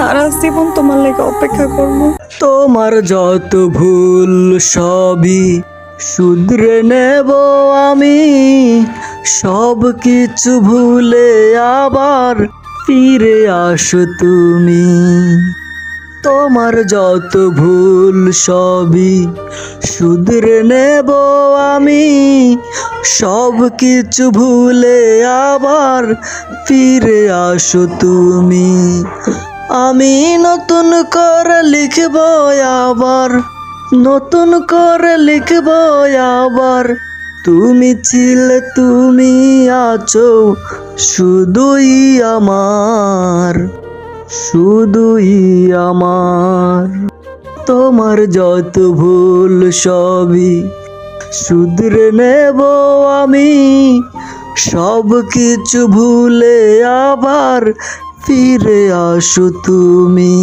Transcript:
সারা জীবন তোমার লেগে অপেক্ষা করব। তোমার যত ভুল সবই শুধরে নেব আমি, সব কিছু ভুলে আবার ফিরে আসো তুমি। তোমার যত ভুল সবই শুধরে নেব আমি, সব কিছু ভুলে আবার ফিরে আসো তুমি। আমি নতুন করে লিখব আবার, নতুন করে লিখব আবার, তুমি ছিলে তুমি আছো শুধুই আমার, শুধুই আমার। তোমার যত ভুল সবই শুধরে নেব আমি, সব কিছু ভুলে আবার ফিরে আসো তুমি।